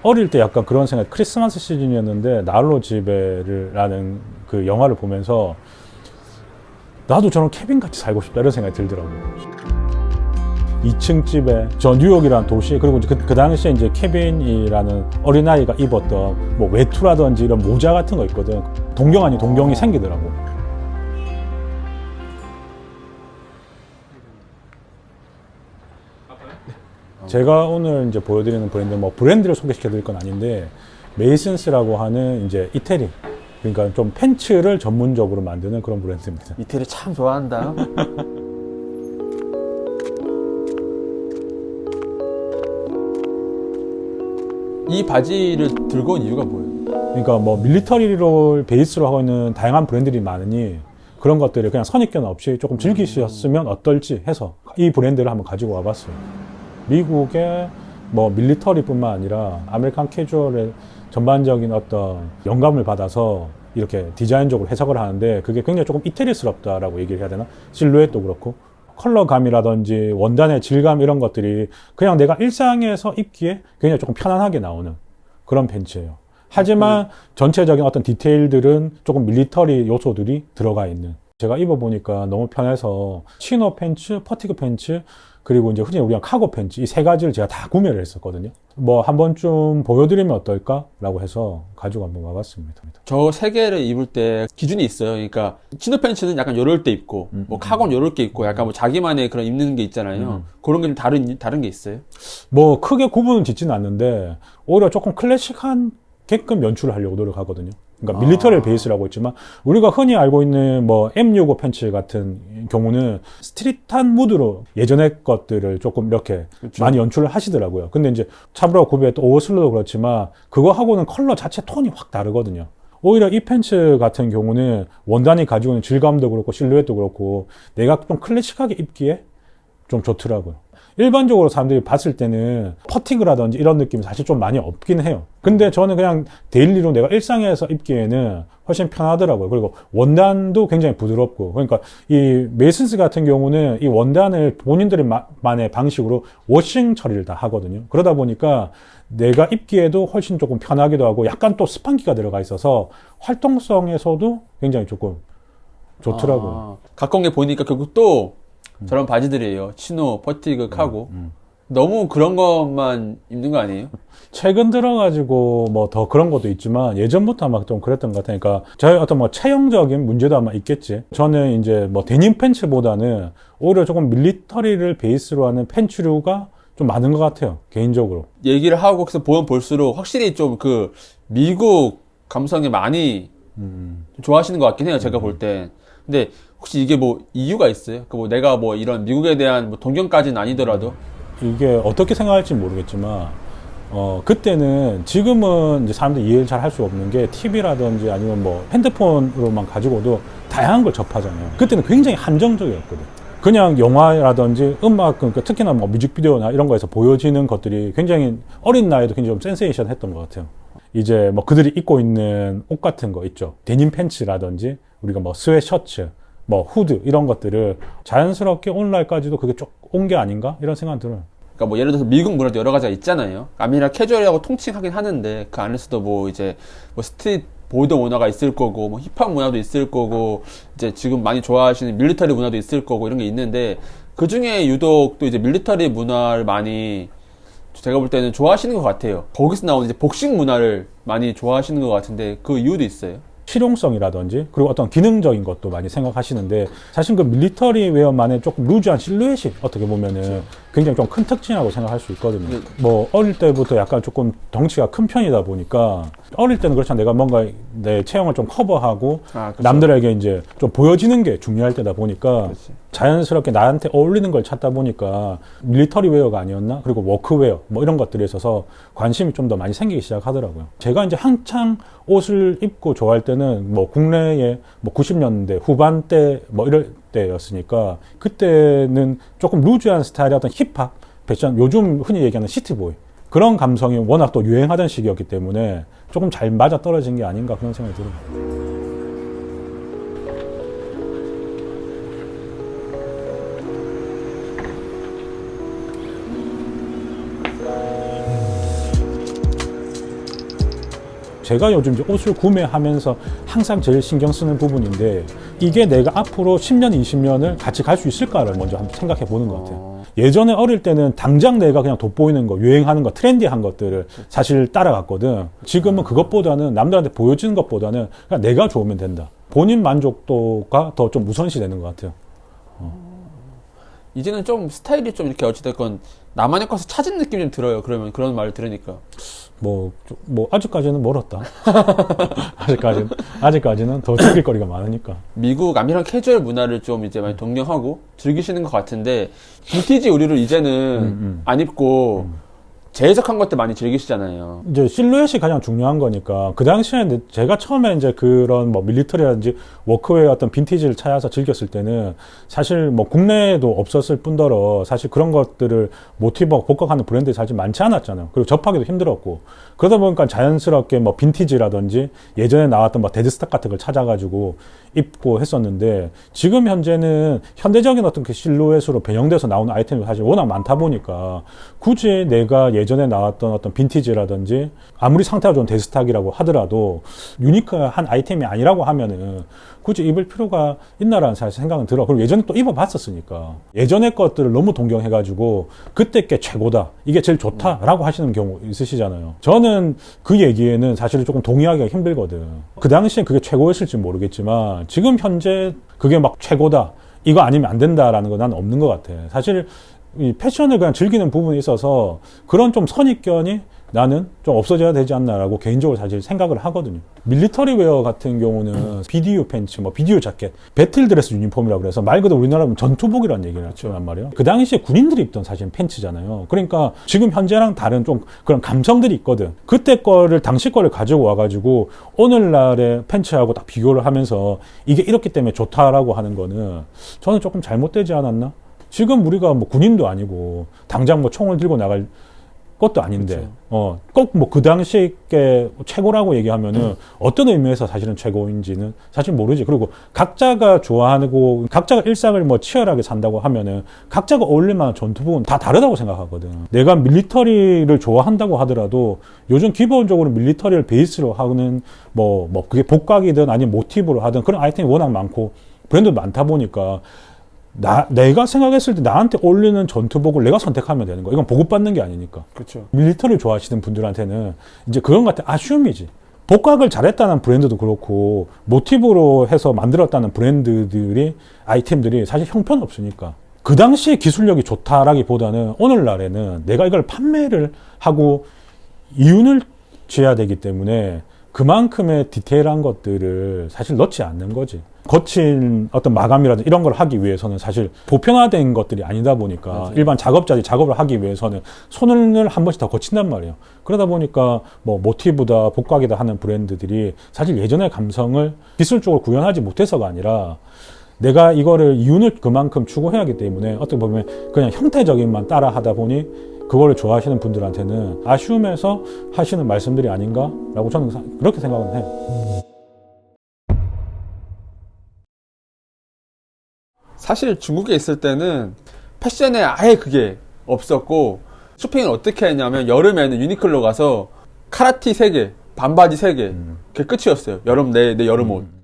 어릴 때 약간 그런 생각, 크리스마스 시즌이었는데 나홀로 집에라는 그 영화를 보면서 나도 저런 케빈같이 살고 싶다 이런 생각이 들더라고요. 2층 집에 저 뉴욕이라는 도시, 그리고 그 당시에 이제 케빈이라는 어린아이가 입었던 뭐 외투라든지 이런 모자 같은 거 있거든. 동경 아닌 동경이 생기더라고. 제가 오늘 이제 보여드리는 브랜드, 뭐 브랜드를 소개시켜 드릴 건 아닌데, 메이슨스라고 하는 이제 이태리, 그러니까 좀 팬츠를 전문적으로 만드는 그런 브랜드입니다. 이태리 참 좋아한다. 이 바지를 들고 온 이유가 뭐예요? 그러니까 뭐 밀리터리를 베이스로 하고 있는 다양한 브랜드들이 많으니 그런 것들을 그냥 선입견 없이 조금 즐기셨으면 어떨지 해서 이 브랜드를 한번 가지고 와봤어요. 미국의 뭐 밀리터리뿐만 아니라 아메리칸 캐주얼의 전반적인 어떤 영감을 받아서 이렇게 디자인적으로 해석을 하는데, 그게 굉장히 조금 이태리스럽다라고 얘기를 해야 되나? 실루엣도 그렇고 컬러감이라든지 원단의 질감 이런 것들이 그냥 내가 일상에서 입기에 굉장히 조금 편안하게 나오는 그런 팬츠예요. 하지만 전체적인 어떤 디테일들은 조금 밀리터리 요소들이 들어가 있는, 제가 입어보니까 너무 편해서 치노 팬츠, 퍼티그 팬츠, 그리고 이제 흔히 우리가 카고 팬츠, 이 세 가지를 제가 다 구매를 했었거든요. 뭐 한 번쯤 보여드리면 어떨까라고 해서 가지고 한번 와봤습니다. 저 세 개를 입을 때 기준이 있어요. 그러니까 치노 팬츠는 약간 요럴 때 입고, 뭐 카고는 요럴 때 입고, 약간 뭐 자기만의 그런 입는 게 있잖아요. 그런 게 좀 다른 게 있어요? 뭐 크게 구분은 짓지는 않는데 오히려 조금 클래식한 게끔 연출을 하려고 노력하거든요. 그러니까 밀리터리를 베이스라고 했지만 우리가 흔히 알고 있는 뭐 M65 팬츠 같은 경우는 스트릿한 무드로 예전의 것들을 조금 이렇게 그렇죠. 많이 연출을 하시더라고요. 근데 이제 차브라와 구비했던 오버슬러도 그렇지만 그거하고는 컬러 자체 톤이 확 다르거든요. 오히려 이 팬츠 같은 경우는 원단이 가지고 있는 질감도 그렇고 실루엣도 그렇고 내가 좀 클래식하게 입기에 좀 좋더라고요. 일반적으로 사람들이 봤을 때는 퍼티그라든지 이런 느낌이 사실 좀 많이 없긴 해요. 근데 저는 그냥 데일리로 내가 일상에서 입기에는 훨씬 편하더라고요. 그리고 원단도 굉장히 부드럽고, 그러니까 이 메이슨스 같은 경우는 이 원단을 본인들만의 방식으로 워싱 처리를 다 하거든요. 그러다 보니까 내가 입기에도 훨씬 조금 편하기도 하고 약간 또 스판기가 들어가 있어서 활동성에서도 굉장히 조금 좋더라고요. 갖고 온 게 보니까 결국 또 저런 바지들이에요. 치노, 퍼티그, 카고. 너무 그런 것만 입는 거 아니에요? 최근 들어가지고 뭐 더 그런 것도 있지만 예전부터 아마 좀 그랬던 것 같으니까 저희 어떤 뭐 체형적인 문제도 아마 있겠지. 저는 이제 뭐 데님 팬츠보다는 오히려 조금 밀리터리를 베이스로 하는 팬츠류가 좀 많은 것 같아요, 개인적으로. 얘기를 하고 그래서 보면 볼수록 확실히 좀 그 미국 감성이 많이 좋아하시는 것 같긴 해요. 제가 볼 때. 근데 혹시 이게 뭐 이유가 있어요? 그 뭐 내가 뭐 이런 미국에 대한 뭐 동경까지는 아니더라도 이게 어떻게 생각할지 모르겠지만 그때는, 지금은 이제 사람들이 이해를 잘 할 수 없는 게 TV라든지 아니면 뭐 핸드폰으로만 가지고도 다양한 걸 접하잖아요. 그때는 굉장히 한정적이었거든. 그냥 영화라든지 음악, 그러니까 특히나 뭐 뮤직비디오나 이런 거에서 보여지는 것들이 굉장히 어린 나이에도 굉장히 좀 센세이션 했던 것 같아요. 이제 뭐 그들이 입고 있는 옷 같은 거 있죠. 데님 팬츠라든지 우리가 뭐 스웨셔츠, 뭐 후드 이런 것들을 자연스럽게 오늘날까지도 그게 쭉 온 게 아닌가 이런 생각 들어요. 그러니까 뭐 예를 들어서 미국 문화도 여러 가지가 있잖아요. 아미라 캐주얼이라고 통칭하긴 하는데 그 안에서도 뭐 이제 뭐 스트릿 보드 문화가 있을 거고 뭐 힙합 문화도 있을 거고 이제 지금 많이 좋아하시는 밀리터리 문화도 있을 거고 이런 게 있는데 그 중에 유독 또 이제 밀리터리 문화를 많이 제가 볼 때는 좋아하시는 것 같아요. 거기서 나오는 이제 복식 문화를 많이 좋아하시는 것 같은데 그 이유도 있어요. 실용성이라든지 그리고 어떤 기능적인 것도 많이 생각하시는데, 사실 그 밀리터리 웨어만의 조금 루즈한 실루엣이 어떻게 보면은 굉장히 좀 큰 특징이라고 생각할 수 있거든요. 뭐 어릴 때부터 약간 조금 덩치가 큰 편이다 보니까 어릴 때는 그렇잖아, 내가 뭔가 내 체형을 좀 커버하고 그렇죠. 남들에게 이제 좀 보여지는 게 중요할 때다 보니까 그렇지. 자연스럽게 나한테 어울리는 걸 찾다 보니까 밀리터리 웨어가 아니었나? 그리고 워크웨어 뭐 이런 것들에 있어서 관심이 좀 더 많이 생기기 시작하더라고요. 제가 이제 한창 옷을 입고 좋아할 때는 뭐 국내에 뭐 90년대 후반대 뭐 이럴 때였으니까 그때는 조금 루즈한 스타일의 어떤 힙합 패션, 요즘 흔히 얘기하는 시티보이, 그런 감성이 워낙 또 유행하던 시기였기 때문에 조금 잘 맞아 떨어진 게 아닌가 그런 생각이 들어요. 제가 요즘 이제 옷을 구매하면서 항상 제일 신경 쓰는 부분인데 이게 내가 앞으로 10년, 20년을 같이 갈 수 있을까를 먼저 한번 생각해 보는 것 같아요. 예전에 어릴 때는 당장 내가 그냥 돋보이는 거, 유행하는 거, 트렌디한 것들을 사실 따라갔거든. 지금은 그것보다는 남들한테 보여주는 것보다는 그냥 내가 좋으면 된다. 본인 만족도가 더 좀 우선시 되는 것 같아요. 이제는 좀 스타일이 좀 이렇게 어찌됐건 나만의 것을 찾은 느낌이 좀 들어요. 그러면 그런 말을 들으니까. 뭐 아직까지는 멀었다. 아직까지는 더 즐길 거리가 많으니까. 미국 아메리칸 캐주얼 문화를 좀 이제 많이 동경하고 즐기시는 것 같은데 빈티지 의류를 이제는 안 입고 재해석한 것들 많이 즐기시잖아요. 이제 실루엣이 가장 중요한 거니까 그 당시에 제가 처음에 이제 그런 뭐 밀리터리라든지 워크웨어 어떤 빈티지를 찾아서 즐겼을 때는 사실 뭐 국내에도 없었을 뿐더러 사실 그런 것들을 모티브하고 복각하는 브랜드들이 사실 많지 않았잖아요. 그리고 접하기도 힘들었고 그러다 보니까 자연스럽게 뭐 빈티지라든지 예전에 나왔던 뭐 데드스탁 같은 걸 찾아가지고 입고 했었는데 지금 현재는 현대적인 어떤 그 실루엣으로 변형돼서 나오는 아이템이 사실 워낙 많다 보니까 굳이 내가 예전에 나왔던 어떤 빈티지라든지 아무리 상태가 좋은 데스탁이라고 하더라도 유니크한 아이템이 아니라고 하면은 굳이 입을 필요가 있나라는 사실 생각은 들어. 그리고 예전에 또 입어봤었으니까 예전의 것들을 너무 동경해가지고 그때 게 최고다, 이게 제일 좋다라고 하시는 경우 있으시잖아요. 저는 그 얘기에는 사실 조금 동의하기가 힘들거든. 그 당시엔 그게 최고였을지 모르겠지만 지금 현재 그게 막 최고다, 이거 아니면 안 된다라는 건 난 없는 것 같아. 사실 이 패션을 그냥 즐기는 부분에 있어서 그런 좀 선입견이 나는 좀 없어져야 되지 않나라고 개인적으로 사실 생각을 하거든요. 밀리터리 웨어 같은 경우는 BDU 팬츠, 뭐 BDU 자켓, 배틀드레스 유니폼이라고 그래서 말 그대로 우리나라는 전투복이라는 얘기를 하란 말이에요. 그 당시에 군인들이 입던 사실 팬츠잖아요. 그러니까 지금 현재랑 다른 좀 그런 감성들이 있거든. 그때 거를, 당시 거를 가지고 와가지고 오늘날의 팬츠하고 딱 비교를 하면서 이게 이렇기 때문에 좋다라고 하는 거는 저는 조금 잘못되지 않았나? 지금 우리가 뭐 군인도 아니고 당장 뭐 총을 들고 나갈 것도 아닌데, 꼭 뭐 그 당시에 최고라고 얘기하면은 어떤 의미에서 사실은 최고인지는 사실 모르지. 그리고 각자가 좋아하고 각자가 일상을 뭐 치열하게 산다고 하면은 각자가 어울릴 만한 전투복은 다 다르다고 생각하거든. 내가 밀리터리를 좋아한다고 하더라도 요즘 기본적으로 밀리터리를 베이스로 하는 뭐 그게 복각이든 아니면 모티브로 하든 그런 아이템이 워낙 많고 브랜드도 많다 보니까 내가 생각했을 때 나한테 어울리는 전투복을 내가 선택하면 되는 거야. 이건 보급받는 게 아니니까. 그렇죠. 밀리터리를 좋아하시는 분들한테는 이제 그런 것 같아. 아쉬움이지. 복각을 잘했다는 브랜드도 그렇고 모티브로 해서 만들었다는 브랜드들이, 아이템들이 사실 형편없으니까. 그 당시에 기술력이 좋다라기보다는 오늘날에는 내가 이걸 판매를 하고 이윤을 쥐어야 되기 때문에 그만큼의 디테일한 것들을 사실 넣지 않는 거지. 거친 어떤 마감이라든지 이런 걸 하기 위해서는 사실 보편화된 것들이 아니다 보니까 맞아요. 일반 작업자들이 작업을 하기 위해서는 손을 한 번씩 더 거친단 말이에요. 그러다 보니까 뭐 모티브다 복각이다 하는 브랜드들이 사실 예전의 감성을 기술적으로 구현하지 못해서가 아니라 내가 이거를 이윤을 그만큼 추구해야 하기 때문에 어떻게 보면 그냥 형태적인만 따라 하다 보니 그거를 좋아하시는 분들한테는 아쉬움에서 하시는 말씀들이 아닌가라고 저는 그렇게 생각은 해요. 사실 중국에 있을 때는 패션에 아예 그게 없었고 쇼핑을 어떻게 했냐면 여름에는 유니클로 가서 카라티 3개, 반바지 3개 그게 끝이었어요. 여름 내 여름 옷.